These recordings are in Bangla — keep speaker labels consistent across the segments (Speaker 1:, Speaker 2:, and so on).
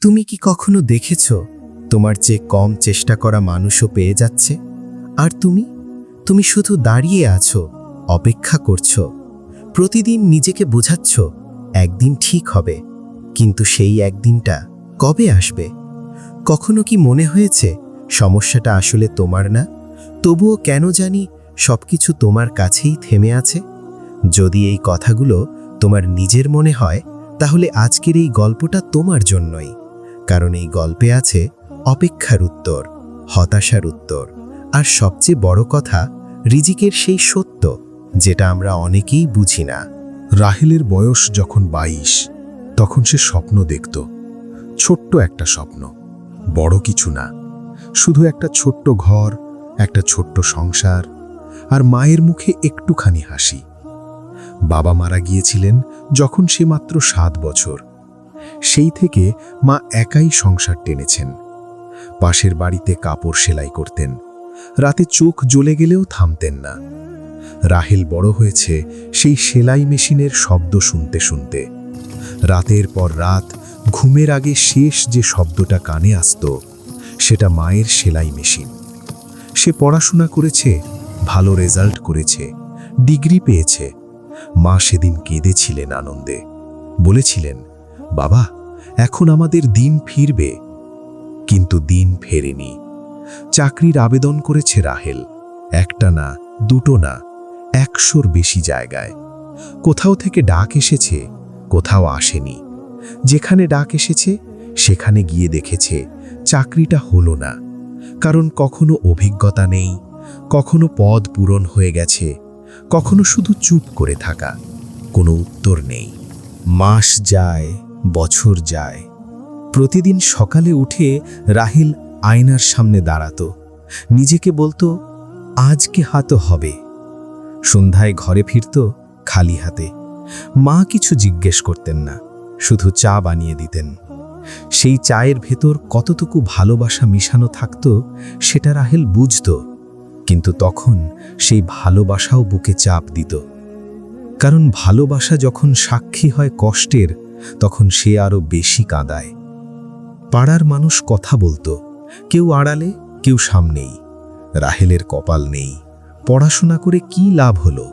Speaker 1: তুমি কি কখনো দেখেছ তোমার চেয়ে কম চেষ্টা করা মানুষও পেয়ে যাচ্ছে, আর তুমি শুধু দাঁড়িয়ে আছো, অপেক্ষা করছো, প্রতিদিন নিজেকে বোঝাচ্ছ একদিন ঠিক হবে, কিন্তু সেই একদিনটা কবে আসবে? কখনো কি মনে হয়েছে সমস্যাটা আসলে তোমার না, তবুও কেন জানি সবকিছু তোমার কাছেই থেমে আছে? যদি এই কথাগুলো তোমার নিজের মনে হয়, তাহলে আজকের এই গল্পটা তোমার জন্যই। কারণ এই গল্পে আছে অপেক্ষার উত্তর, হতাশার উত্তর, আর সবচেয়ে বড় কথা, রিজিকের সেই সত্য যেটা আমরা অনেকেই বুঝি না।
Speaker 2: রাহেলের বয়স যখন 22, তখন সে স্বপ্ন দেখত। ছোট্ট একটা স্বপ্ন, বড় কিছু না, শুধু একটা ছোট্ট ঘর, একটা ছোট্ট সংসার, আর মায়ের মুখে একটুখানি হাসি। বাবা মারা গিয়েছিলেন যখন সে মাত্র 7 বছর। সেই থেকে মা একাই সংসার টেনেছেন। পাশের বাড়িতে কাপড় সেলাই করতেন, রাতে চোখ জ্বলে গেলেও থামতেন না। রাহেল বড় হয়েছে সেই সেলাই মেশিনের শব্দ শুনতে শুনতে। রাতের পর রাত ঘুমের আগে শেষ যে শব্দটা কানে আসত, সেটা মায়ের সেলাই মেশিন। সে পড়াশোনা করেছে, ভালো রেজাল্ট করেছে, ডিগ্রি পেয়েছে। মা সেদিন কেঁদেছিলেন আনন্দে, বলেছিলেন, বাবা, এখন আমাদের দিন ফিরবে। কিন্তু দিন ফেরেনি। চাকরির আবেদন করেছে রাহেল, একটা না, দুটো না, 100-র বেশি জায়গায়। কোথাও থেকে ডাক এসেছে, কোথাও আসেনি। যেখানে ডাক এসেছে সেখানে গিয়ে দেখেছে চাকরিটা হলো না। কারণ কখনো অভিজ্ঞতা নেই, কখনো পদ পূরণ হয়ে গেছে, কখনো শুধু চুপ করে থাকা, কোনো উত্তর নেই।
Speaker 1: মাস যায়, বছর যায়। প্রতিদিন সকালে উঠে রাহেল আয়নার সামনে দাঁড়াতো, নিজেকে বলতো, আজকে হাতো হবে। সন্ধ্যায় ঘরে ফিরত খালি হাতে। মা কিছু জিজ্ঞেস করতেন না, শুধু চা বানিয়ে দিতেন। সেই চায়ের ভেতর কতটুকু ভালোবাসা মিশানো থাকত সেটা রাহেল বুঝত, কিন্তু তখন সেই ভালোবাসাও বুকে চাপ দিত। কারণ ভালোবাসা যখন সাক্ষী হয় কষ্টের, তখন সে আরো বেশি কাঁদায়। পাড়ার মানুষ কথা বলতো, কেউ আড়ালে, কেউ সামনেই। রাহেলের কপাল নেই, পড়াশোনা করে কি লাভ হলো?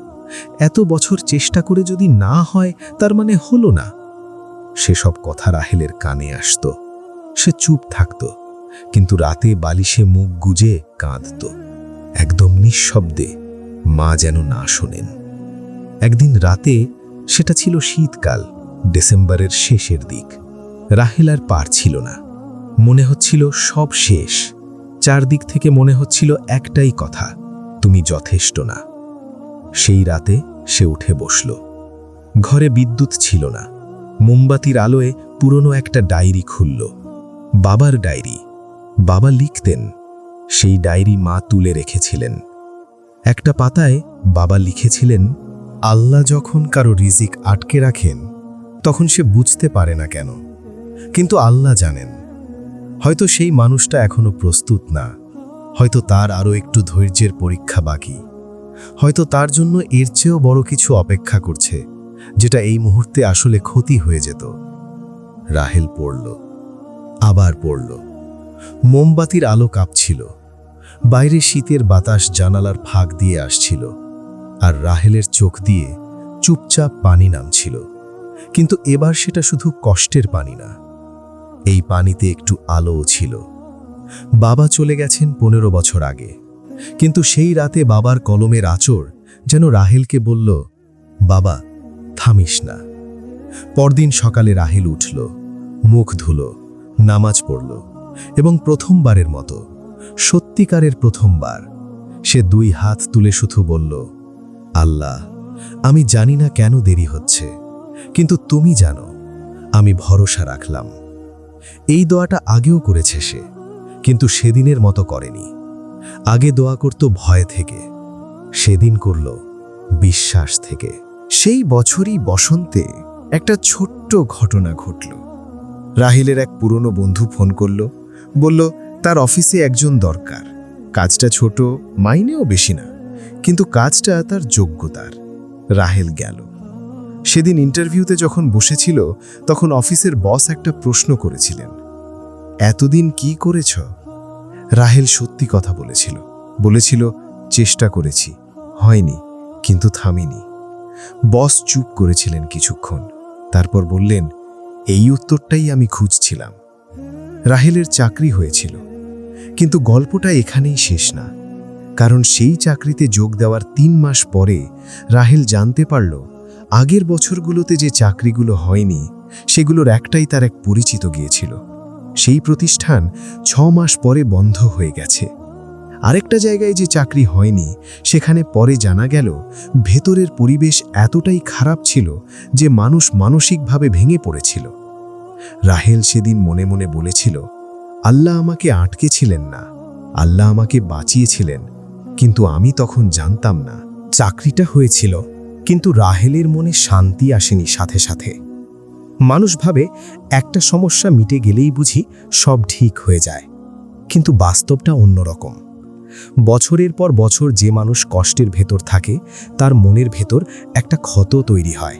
Speaker 1: এত বছর চেষ্টা করে যদি না হয়, তার মানে হলো না। সেসব কথা রাহেলের কানে আসত। সে চুপ থাকত, কিন্তু রাতে বালিশে মুখ গুজে কাঁদত, একদম নিঃশব্দে, মা যেন না শোনেন। একদিন রাতে, সেটা ছিল শীতকাল, ডিসেম্বরের শেষের দিক। রাহেল আর পারছিল না, মনে হচ্ছিল সব শেষ। চারদিক থেকে মনে হচ্ছিল একটাই কথা, তুমি যথেষ্ট না। সেই রাতে সে উঠে বসল। ঘরে বিদ্যুৎ ছিল না। মোমবাতির আলোয় পুরনো একটা ডায়েরি খুলল। বাবার ডায়েরি। বাবা লিখতেন। সেই ডায়েরি মা তুলে রেখেছিলেন। একটা পাতায় বাবা লিখেছিলেন, আল্লাহ যখন কারো রিজিক আটকে রাখেন, তখন সে বুঝতে পারে না কেন, কিন্তু আল্লাহ জানেন। হয়তো সেই মানুষটা এখনো প্রস্তুত না, হয়তো তার আরও একটু ধৈর্যের পরীক্ষা বাকি, হয়তো তার জন্য এর চেয়েও বড় কিছু অপেক্ষা করছে, যেটা এই মুহূর্তে আসলে ক্ষতি হয়ে যেত। রাহেল পড়ল, আবার পড়ল। মোমবাতির আলো কাঁপছিল। বাইরে শীতের বাতাস জানালার ফাঁক দিয়ে আসছিল, আর রাহেলের চোখ দিয়ে চুপচাপ পানি নামছিল। কিন্তু এবার সেটা শুধু কষ্টের পানি না, এই পানিতে একটু আলোও ছিল। বাবা চলে গেছেন 15 বছর আগে, কিন্তু সেই রাতে বাবার কলমের আঁচড় যেন রাহেলকে বলল, বাবা, থামিস না। পরদিন সকালে রাহেল উঠল, মুখ ধুল, নামাজ পড়ল, এবং প্রথমবারের মতো, সত্যিকারের প্রথমবার, সে 2 হাত তুলে শুধু বলল, আল্লাহ, আমি জানি না কেন দেরি হচ্ছে, কিন্তু তুমি জানো। আমি ভরসা রাখলাম। এই দোয়াটা আগেও করেছে সে, কিন্তু সেদিনের মতো করেনি। আগে দোয়া করত ভয় থেকে, সেদিন করল বিশ্বাস থেকে। সেই বছরই বসন্তে একটা ছোট্ট ঘটনা ঘটল। রাহেলের এক পুরনো বন্ধু ফোন করল, বলল তার অফিসে একজন দরকার। কাজটা ছোট, মাইনেও বেশি না, কিন্তু কাজটা তার যোগ্যতার। রাহেল গেল। সেদিন ইন্টারভিউতে যখন বসেছিল, তখন অফিসের বস একটা প্রশ্ন করেছিলেন, এতদিন কি করেছ? রাহেল সত্যি কথা বলেছিল চেষ্টা করেছি, হয়নি, কিন্তু থামিনি। বস চুপ করেছিলেন কিছুক্ষণ, তারপর বললেন, এই উত্তরটাই আমি খুঁজছিলাম। রাহেলের চাকরি হয়েছিল, কিন্তু গল্পটা এখানেই শেষ না। কারণ সেই চাকরিতে যোগ দেওয়ার 3 মাস পরে রাহেল জানতে পারল আগের বছরগুলোতে যে চাকরিগুলো হয়নি সেগুলোর একটাই তার এক পরিচিত গিয়েছিল। সেই প্রতিষ্ঠান 6 মাস পরে বন্ধ হয়ে গেছে। আরেকটা জায়গায় যে চাকরি হয়নি সেখানে পরে জানা গেল ভেতরের পরিবেশ এতটাই খারাপ ছিল যে মানুষ মানসিকভাবে ভেঙে পড়েছিল। রাহেল সেদিন মনে মনে বলেছিল, আল্লাহ আমাকে আটকেছিলেন না, আল্লাহ আমাকে বাঁচিয়েছিলেন, কিন্তু আমি তখন জানতাম না। চাকরিটা হয়েছিল, কিন্তু রাহেলের মনে শান্তি আসেনি সাথে সাথে। মানুষ ভাবে একটা সমস্যা মিটে গেলেই বুঝি সব ঠিক হয়ে যায়, কিন্তু বাস্তবটা অন্যরকম। বছরের পর বছর যে মানুষ কষ্টের ভেতর থাকে তার মনের ভেতর একটা ক্ষত তৈরি হয়।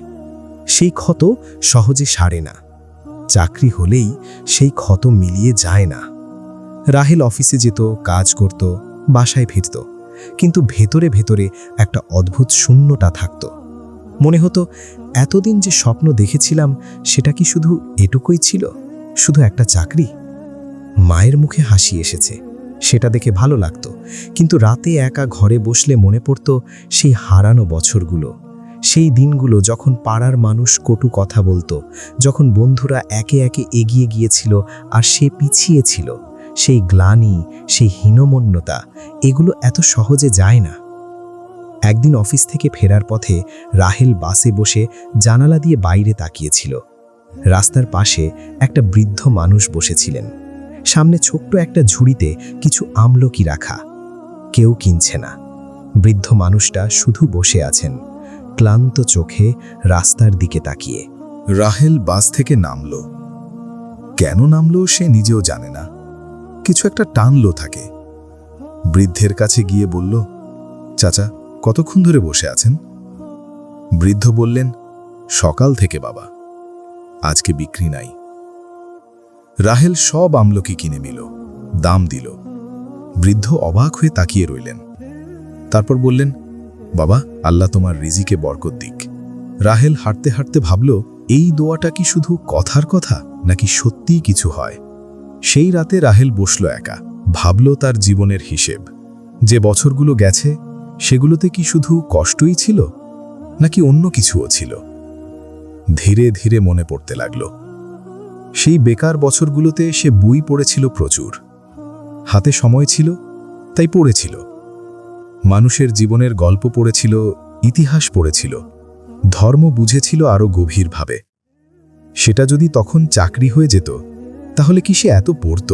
Speaker 1: সেই ক্ষত সহজে সারে না। চাকরি হলেই সেই ক্ষত মিলিয়ে যায় না। রাহেল অফিসে যেত, কাজ করত, বাসায় ফিরত, কিন্তু ভেতরে ভেতরে একটা অদ্ভুত শূন্যতা থাকত। মনে হতো এতদিন যে স্বপ্ন দেখেছিলাম সেটা কি শুধু এটুকুই ছিল, শুধু একটা চাকরি? মায়ের মুখে হাসি এসেছে, সেটা দেখে ভালো লাগতো, কিন্তু রাতে একা ঘরে বসলে মনে পড়ত সেই হারানো বছরগুলো, সেই দিনগুলো যখন পাড়ার মানুষ কটু কথা বলতো, যখন বন্ধুরা একে একে এগিয়ে গিয়েছিল আর সে পিছিয়ে ছিল। সেই গ্লানি, সেই হীনমন্যতা, এগুলো এত সহজে যায় না। একদিন অফিস থেকে ফেরার পথে রাহেল বাসে বসে জানালা দিয়ে বাইরে তাকিয়েছিল। রাস্তার পাশে একটা বৃদ্ধ মানুষ বসেছিলেন। সামনে ছোট্ট একটা ঝুড়িতে কিছু আমলকি রাখা। কেউ কিনছে না। বৃদ্ধ মানুষটা শুধু বসে আছেন, ক্লান্ত চোখে রাস্তার দিকে তাকিয়ে।
Speaker 2: রাহেল বাস থেকে নামল। কেন নামল সে নিজেও জানে না, কিছু একটা টানলো থাকে। বৃদ্ধের কাছে গিয়ে বলল, চাচা, কতক্ষণ ধরে বসে আছেন? বৃদ্ধ বললেন, সকাল থেকে বাবা, আজকে বিক্রি নাই। রাহেল সব আমলকি কিনে নিল, দাম দিল। বৃদ্ধ অবাক হয়ে তাকিয়ে রইলেন। তারপর বললেন, বাবা, আল্লাহ তোমার রিজিকে বরকত দিক। রাহেল হাঁটতে হাঁটতে ভাবল, এই দোয়াটা কি শুধু কথার কথা নাকি সত্যিই কিছু হয়? সেই রাতে রাহেল বসল একা, ভাবল তার জীবনের হিসেব। যে বছরগুলো গেছে সেগুলোতে কি শুধু কষ্টই ছিল নাকি অন্য কিছুও ছিল? ধীরে ধীরে মনে পড়তে লাগল। সেই বেকার বছরগুলোতে সে বই পড়েছিল প্রচুর, হাতে সময় ছিল তাই পড়েছিল। মানুষের জীবনের গল্প পড়েছিল, ইতিহাস পড়েছিল, ধর্ম বুঝেছিল আরও গভীরভাবে। সেটা যদি তখন চাকরি হয়ে যেত তাহলে কি সে এত পড়ত?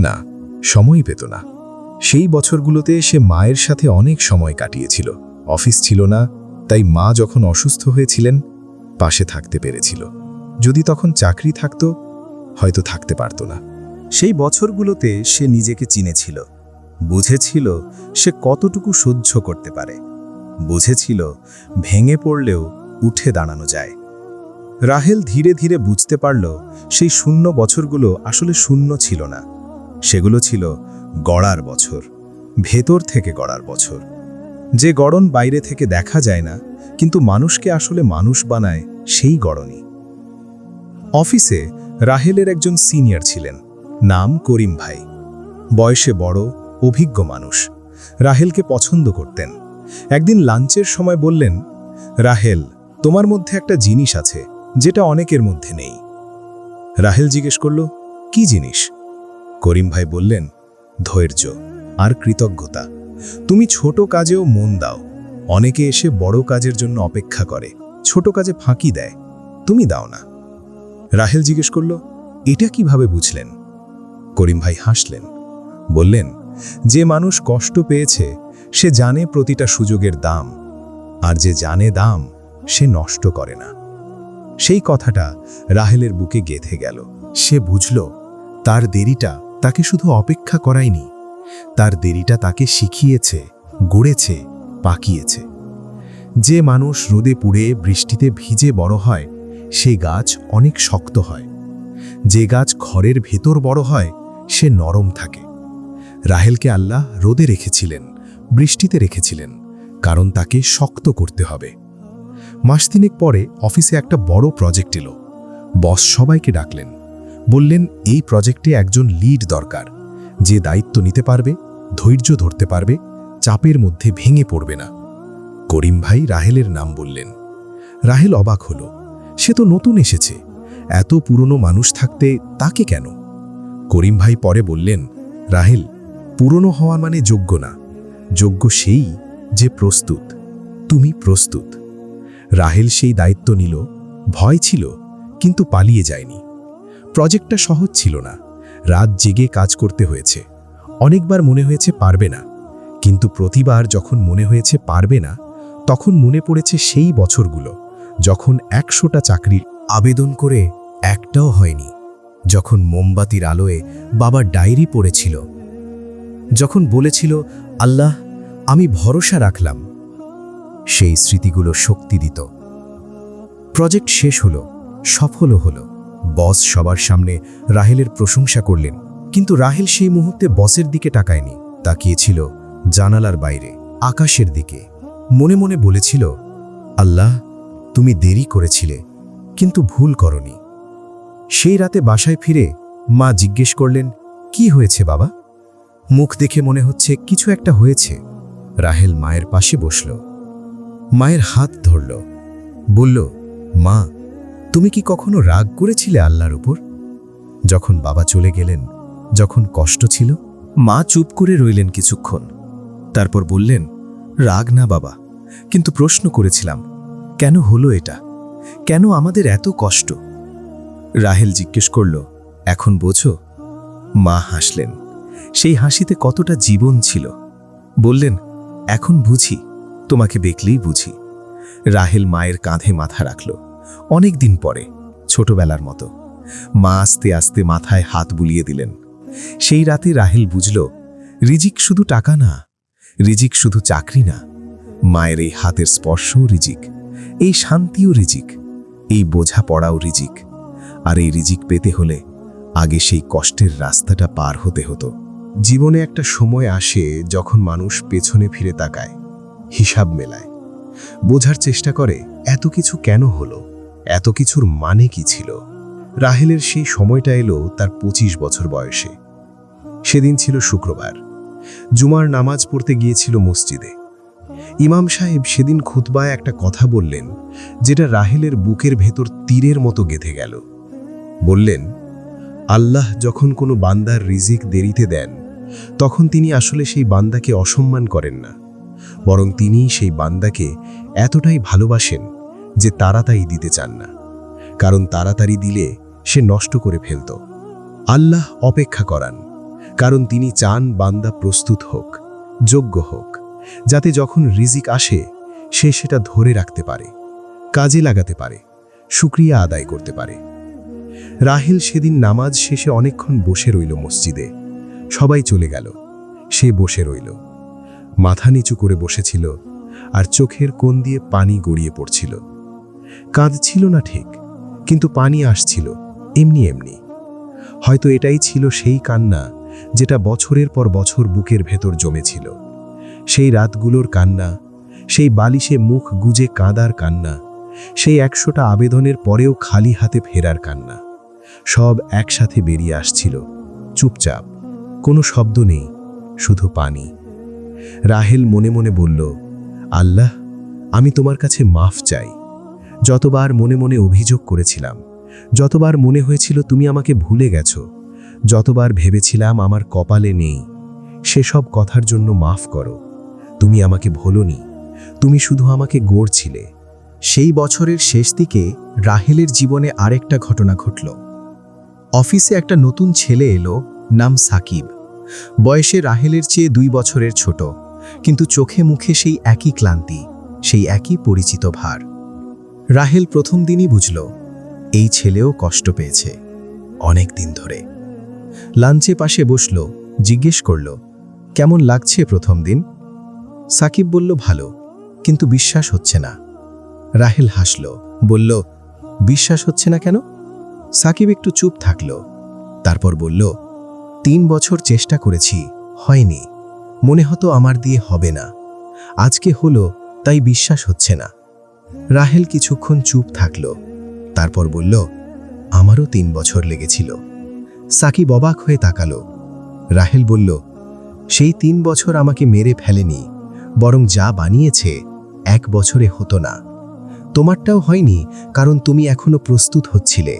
Speaker 2: না, সময় পেত না। সেই বছরগুলোতে সে মায়ের সাথে অনেক সময় কাটিয়েছিল। অফিস ছিল না, তাই মা যখন অসুস্থ হয়েছিলেন পাশে থাকতে পেরেছিল। যদি তখন চাকরি থাকত হয়তো থাকতে পারত না।
Speaker 1: সেই বছরগুলোতে সে নিজেকে চিনেছিল, বুঝেছিল সে কতটুকু সহ্য করতে পারে, বুঝেছিল ভেঙে পড়লেও উঠে দাঁড়ানো যায়। রাহেল ধীরে ধীরে বুঝতে পারল সেই শূন্য বছরগুলো আসলে শূন্য ছিল না, সেগুলো ছিল গড়ার বছর, ভেতর থেকে গড়ার বছর। যে গড়ন বাইরে থেকে দেখা যায় না, কিন্তু মানুষকে আসলে মানুষ বানায় সেই গড়নই। অফিসে রাহেলের একজন সিনিয়র ছিলেন, নাম করিম ভাই। বয়সে বড়, অভিজ্ঞ মানুষ, রাহেলকে পছন্দ করতেন। একদিন লাঞ্চের সময় বললেন, রাহেল, তোমার মধ্যে একটা জিনিস আছে যেটা অনেকের মধ্যে নেই। রাহেল জিজ্ঞেস করল, কি জিনিস? করিম ভাই বললেন, ধৈর্য আর কৃতজ্ঞতা। তুমি ছোট কাজেও মন দাও। অনেকে এসে বড় কাজের জন্য অপেক্ষা করে, ছোট কাজে ফাঁকি দেয়, তুমি দাও না। রাহেল জিজ্ঞেস করল, এটা কিভাবে বুঝলেন? করিম ভাই হাসলেন, বললেন, যে মানুষ কষ্ট পেয়েছে সে জানে প্রতিটা সুযোগের দাম, আর যে জানে দাম সে নষ্ট করে না। সেই কথাটা রাহেলের বুকে গেঁথে গেল। সে বুঝল তার দেরিটা তাকে শুধু অপেক্ষা করায়নি, তার দেরিটা তাকে শিখিয়েছে, গড়েছে, পাকিয়েছে। যে মানুষ রোদে পুড়ে বৃষ্টিতে ভিজে বড় হয় সেই গাছ অনেক শক্ত হয়।
Speaker 2: যে গাছ ঘরের ভেতর বড় হয় সে নরম থাকে। রাহেলকে আল্লাহ রোদে রেখেছিলেন, বৃষ্টিতে রেখেছিলেন, কারণ তাকে শক্ত করতে হবে। মাস তিনেক পরে অফিসে একটা বড় প্রজেক্ট এলো। বস সবাইকে ডাকলেন, বললেন এই প্রজেক্টে একজন লিড দরকার, যে দায়িত্ব নিতে পারবে, ধৈর্য ধরতে পারবে, চাপের মধ্যে ভেঙে পড়বে না। করিম ভাই রাহেলের নাম বললেন। রাহেল অবাক হলো, সে তো নতুন এসেছে, এত পুরনো মানুষ থাকতে তাকে কেন? করিম ভাই পরে বললেন, রাহেল, পুরনো হওয়া মানে যোগ্য না, যোগ্য সেই যে প্রস্তুত। তুমি প্রস্তুত। রাহেল সেই দায়িত্ব নিল, ভয় ছিল কিন্তু পালিয়ে যায়নি। প্রজেক্টটা সহজ ছিল না, রাত জেগে কাজ করতে হয়েছে। অনেকবার মনে হয়েছে পারবে না, কিন্তু প্রতিবার যখন মনে হয়েছে পারবে না, তখন মনে পড়েছে সেই বছরগুলো যখন 100টা চাকরির আবেদন করে একটাও হয়নি, যখন মোমবাতির আলোয় বাবা ডায়েরি পড়েছিল, যখন বলেছিল আল্লাহ আমি ভরসা রাখলাম। সেই স্মৃতিগুলো শক্তি দিত। প্রজেক্ট শেষ হলো, সফলও হলো। বস সবার সামনে রাহেলের প্রশংসা করলেন, কিন্তু রাহেল সেই মুহূর্তে বসের দিকে তাকায়নি, তাকিয়েছিল জানালার বাইরে আকাশের দিকে। মনে মনে বলেছিল, আল্লাহ তুমি দেরি করেছিলে, কিন্তু ভুল করনি। সেই রাতে বাসায় ফিরে মা জিজ্ঞেস করলেন, কি হয়েছে বাবা? মুখ দেখে মনে হচ্ছে কিছু একটা হয়েছে। রাহেল মায়ের পাশে বসল, মায়ের হাত ধরল, বলল, মা তুমি কি কখনো রাগ করেছিলে আল্লাহর উপর? যখন বাবা চলে গেলেন, যখন কষ্ট ছিল? মা চুপ করে রইলেন কিছুক্ষণ, তারপর বললেন, রাগ না বাবা, কিন্তু প্রশ্ন করেছিলাম, কেন হলো এটা? কেন আমাদের এত কষ্ট? রাহেল জিজ্ঞেস করল, এখন বোঝো? মা হাসলেন, সেই হাসিতে কতটা জীবন ছিল। বললেন, এখন বুঝি, তোমাকে দেখলেই বুঝি। রাহেল মায়ের কাঁধে মাথা রাখল। অনেক দিন পরে, ছোটবেলার মতো। মা আস্তে আস্তে মাথায় হাত বুলিয়ে দিলেন। সেই রাতে রাহেল বুঝল, রিজিক শুধু টাকা না, রিজিক শুধু চাকরি না। মায়ের এই হাতের স্পর্শও রিজিক, এই শান্তিও রিজিক, এই বোঝা পড়াও রিজিক। আর এই রিজিক পেতে হলে আগে সেই কষ্টের রাস্তাটা পার হতে হতো। জীবনে একটা সময় আসে যখন মানুষ পেছনে ফিরে তাকায়, হিসাব মেলায়, বোঝার চেষ্টা করে এত কিছু কেন হলো, এত কিছুর মানে কি ছিল। রাহেলের সেই সময়টা এলো তার 25 বছর বয়সে। সেদিন ছিল শুক্রবার। জুমার নামাজ পড়তে গিয়েছিল মসজিদে। ইমাম সাহেব সেদিন খুতবায় একটা কথা বললেন, যেটা রাহেলের বুকের ভেতর তীরের মতো গেঁথে গেল। বললেন, আল্লাহ যখন কোনো বান্দার রিজিক দেরিতে দেন, তখন তিনি আসলে সেই বান্দাকে অসম্মান করেন না, বরং তিনি সেই বান্দাকে এতটাই ভালোবাসেন যে তাড়াতাড়ি দিতে চান না, কারণ তাড়াতাড়ি দিলে সে নষ্ট করে ফেলত। আল্লাহ অপেক্ষা করান, কারণ তিনি চান বান্দা প্রস্তুত হোক, যোগ্য হোক, যাতে যখন রিজিক আসে সে সেটা ধরে রাখতে পারে, কাজে লাগাতে পারে, শুকরিয়া আদায় করতে পারে। রাহেল সেদিন নামাজ শেষে অনেকক্ষণ বসে রইল মসজিদে। সবাই চলে গেল, সে বসে রইল। মাথা নিচু করে বসেছিল, আর চোখের কোণ দিয়ে পানি গড়িয়ে পড়ছিল। কাঁদছিল না ঠিক, কিন্তু পানি আসছিল এমনি এমনি। হয়তো এটাই ছিল সেই কান্না যেটা বছরের পর বছর বুকের ভেতর জমেছিল। সেই রাতগুলোর কান্না, সেই বালিশে মুখ গুজে কাঁদার কান্না, সেই 100টা আবেদনের পরেও খালি হাতে ফেরার কান্না। সব একসাথে বেরিয়ে আসছিল, চুপচাপ, কোনো শব্দ নেই, শুধু পানি। রাহেল মনে মনে বলল, আল্লাহ আমি তোমার কাছে মাফ চাই। যতবার মনে মনে অভিযোগ করেছিলাম, যতবার মনে হয়েছিল তুমি আমাকে ভুলে গেছো, যতবার ভেবেছিলাম আমার কপালে নেই, সেসব কথার জন্য মাফ করো। তুমি আমাকে ভোলোনি, তুমি শুধু আমাকে গড়ছিলে। সেই বছরের শেষ দিকে রাহেলের জীবনে আরেকটা ঘটনা ঘটল। অফিসে একটা নতুন ছেলে এলো, নাম সাকিব। বয়সে রাহেলের চেয়ে 2 বছরের ছোট, কিন্তু চোখে মুখে সেই একই ক্লান্তি, সেই একই পরিচিত ভার। রাহেল প্রথম দিনই বুঝল, এই ছেলেও কষ্ট পেয়েছে অনেক দিন ধরে। লাঞ্চে পাশে বসল, জিজ্ঞেস করল, কেমন লাগছে প্রথম দিন? সাকিব বলল, ভালো, কিন্তু বিশ্বাস হচ্ছে না। রাহেল হাসল, বলল, বিশ্বাস হচ্ছে না কেন?
Speaker 1: সাকিব একটু চুপ থাকল, তারপর বলল, 3 বছর চেষ্টা করেছি, হয়নি। মনে হতো আমার দিয়ে হবে না, আজকে হলো, তাই বিশ্বাস হচ্ছে না। রাহেল কিছুক্ষণ চুপ থাকল, তারপর বলল, আমারও 3 বছর লেগেছিল। সাকিব অবাক হয়ে তাকালো। রাহেল বলল, সেই 3 বছর আমাকে মেরে ফেলেনি, বরং যা বানিয়েছে 1 বছরে হতো না। তোমারটাও হয়নি, কারণ তুমি এখনো প্রস্তুত হচ্ছিলে।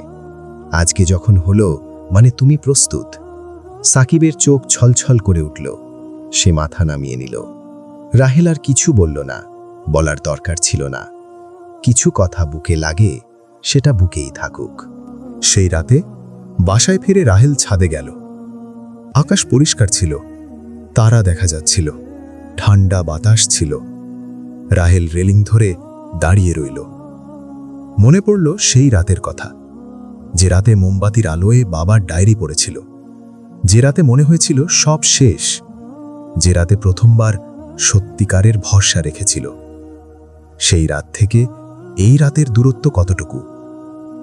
Speaker 1: আজকে যখন হলো, মানে তুমি প্রস্তুত। সাকিবের চোখ ছলছল করে উঠল, সে মাথা নামিয়ে নিল। রাহেল আর কিছু বলল না, বলার দরকার ছিল না। কিছু কথা বুকে লাগে, সেটা বুকেই থাকুক।
Speaker 2: সেই রাতে বাসায় ফিরে রাহেল ছাদে গেল। আকাশ পরিষ্কার ছিল, তারা দেখা যাচ্ছিল, ঠান্ডা বাতাস ছিল। রাহেল রেলিং ধরে দাঁড়িয়ে রইল। মনে পড়ল সেই রাতের কথা, যে রাতে মোমবাতির আলোয় বাবার ডায়েরি পড়েছিল, যে রাতে মনে হয়েছিল সব শেষ, যে রাতে প্রথমবার সত্যিকারের ভরসা রেখেছিল। সেই রাত থেকে এই রাতের দূরত্ব কতটুকু?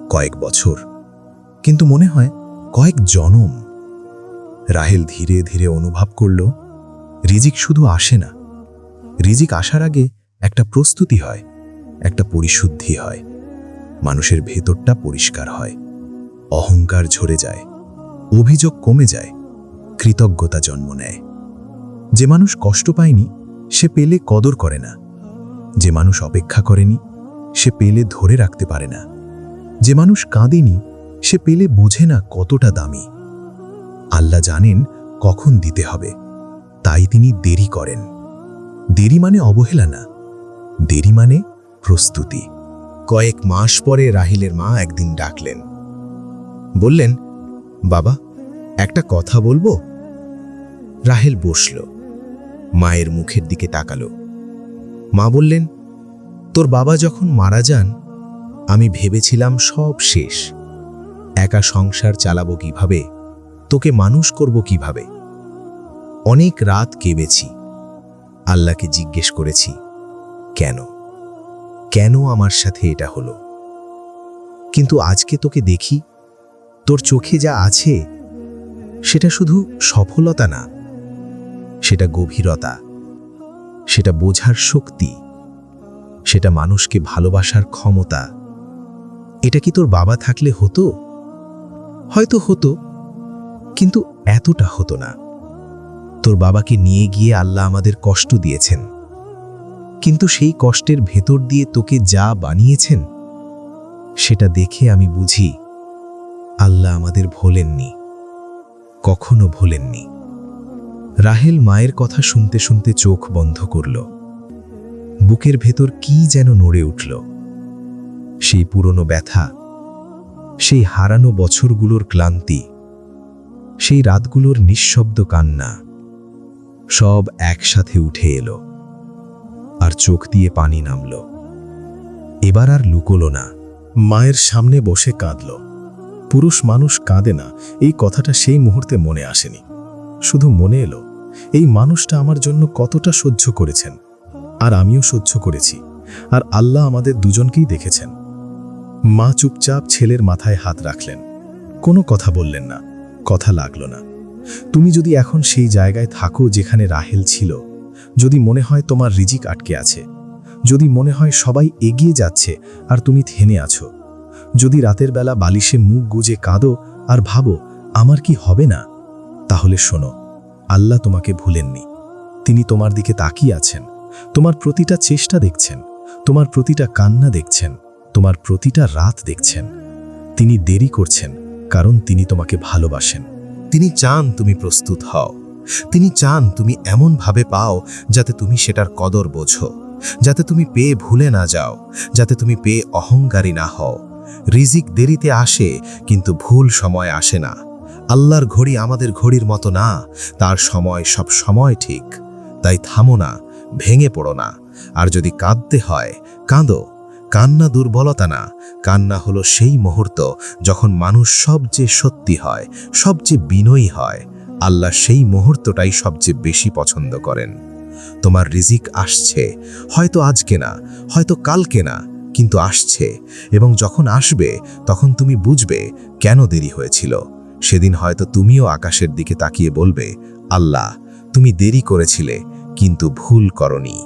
Speaker 2: কয়েক বছর, কিন্তু মনে হয় কয়েক জনম। রাহেল ধীরে ধীরে অনুভব করল, রিজিক শুধু আসে না, রিজিক আসার আগে একটা প্রস্তুতি হয়, একটা পরিশুদ্ধি হয়। মানুষের ভেতরটা পরিষ্কার হয়, অহংকার ঝরে যায়, অভিযোগ কমে যায়, কৃতজ্ঞতা জন্ম নেয়। যে মানুষ কষ্ট পায়নি, সে পেলে কদর করে না। যে মানুষ অপেক্ষা করেনি, সে পেলে ধরে রাখতে পারে না। যে মানুষ কাঁদেনি, সে পেলে বোঝে না কতটা দামি। আল্লাহ জানেন কখন দিতে হবে, তাই তিনি দেরি করেন। দেরি মানে অবহেলা না, দেরি মানে প্রস্তুতি।
Speaker 1: কয়েক মাস পরে রাহিলের মা একদিন ডাকলেন, বললেন, বাবা, একটা কথা বলবো? রাহেল বসল, মায়ের মুখের দিকে তাকালো। মা বললেন, তোর বাবা যখন মারা যান, আমি ভেবেছিলাম সব শেষ। একা সংসার চালাবো কিভাবে, তোকে মানুষ করব কিভাবে। অনেক রাত কেঁদেছি, আল্লাহকে জিজ্ঞেস করেছি, কেন কেন আমার সাথে এটা হলো। কিন্তু আজকে তোকে দেখি, তোর চোখে যা আছে, সেটা শুধু সফলতা না, সেটা গভীরতা, সেটা বোঝার শক্তি, সেটা মানুষকে ভালোবাসার ক্ষমতা। এটা কি তোর বাবা থাকলে হতো? হয়তো হতো, কিন্তু এতটা হতো না। তোর বাবাকে নিয়ে গিয়ে আল্লাহ আমাদের কষ্ট দিয়েছেন, কিন্তু সেই কষ্টের ভেতর দিয়ে তোকে যা বানিয়েছেন, সেটা দেখে আমি বুঝি আল্লাহ আমাদের ভোলেননি, কখনো ভোলেননি। রাহেল মায়ের কথা শুনতে শুনতে চোখ বন্ধ করল। বুকের ভেতর কি যেন নড়ে উঠল। সেই পুরনো ব্যথা, সেই হারানো বছরগুলোর ক্লান্তি, সেই রাতগুলোর নিঃশব্দ কান্না, সব একসাথে উঠে এলো, আর চোখ দিয়ে পানি নামল। এবার আর লুকোলো না,
Speaker 2: মায়ের সামনে বসে কাঁদল। পুরুষ মানুষ কাঁদে না, এই কথাটা সেই মুহূর্তে মনে আসেনি। শুধু মনে এলো, এই মানুষটা আমার জন্য কতটা সহ্য করেছেন, আর আমিও সহ্য করেছি, আর আল্লাহ আমাদের দুজনকেই দেখেছেন। মা চুপচাপ ছেলের মাথায় হাত রাখলেন, কোনো কথা বললেন না, কথা লাগলো না। তুমি যদি এখন সেই জায়গায় থাকো যেখানে রাহেল ছিল, যদি মনে হয় তোমার রিজিক আটকে আছে, যদি মনে হয় সবাই এগিয়ে যাচ্ছে আর তুমি থেমে আছো, যদি রাতের বেলা বালিশে মুখ গুজে কাঁদো আর ভাবো আমার কি হবে না, তাহলে শোনো, আল্লাহ তোমাকে ভুলেননি। তিনি তোমার দিকে তাকিয়ে আছেন, তোমার প্রতিটা চেষ্টা দেখছেন, তোমার প্রতিটা কান্না দেখছেন, তোমার প্রতিটা রাত দেখছেন। তিনি দেরি করছেন, কারণ তিনি তোমাকে ভালোবাসেন। তিনি চান তুমি প্রস্তুত হও। তিনি চান তুমি এমনভাবে পাও যাতে তুমি সেটার কদর বোঝো, যাতে তুমি পেয়ে ভুলে না যাও, যাতে তুমি পেয়ে অহংকারী না হও। রিজিক দেরিতে আসে, কিন্তু ভুল সময় আসে না। আল্লাহর ঘড়ি আমাদের ঘড়ির মতো না, তার সময় সব সময় ঠিক। তাই থামো না, ভেঙে পড়ো না। আর যদি কাঁদতে হয়, কাঁদো। কান্না দুর্বলতা না, কান্না হলো সেই মুহূর্ত যখন মানুষ সবচেয়ে সত্যি হয়, সবচেয়ে বিনয়ী হয়। আল্লাহ সেই মুহূর্তটাই সবচেয়ে বেশি পছন্দ করেন। তোমার রিজিক আসছে, হয়তো আজকে না, হয়তো কালকে না,
Speaker 1: কিন্তু আসছে, এবং যখন আসবে তখন তুমি বুঝবে কেন দেরি হয়েছিল। সেদিন হয়তো তুমিও আকাশের দিকে তাকিয়ে বলবে, আল্লাহ, তুমি দেরি করেছিলে, কিন্তু ভুল করনি।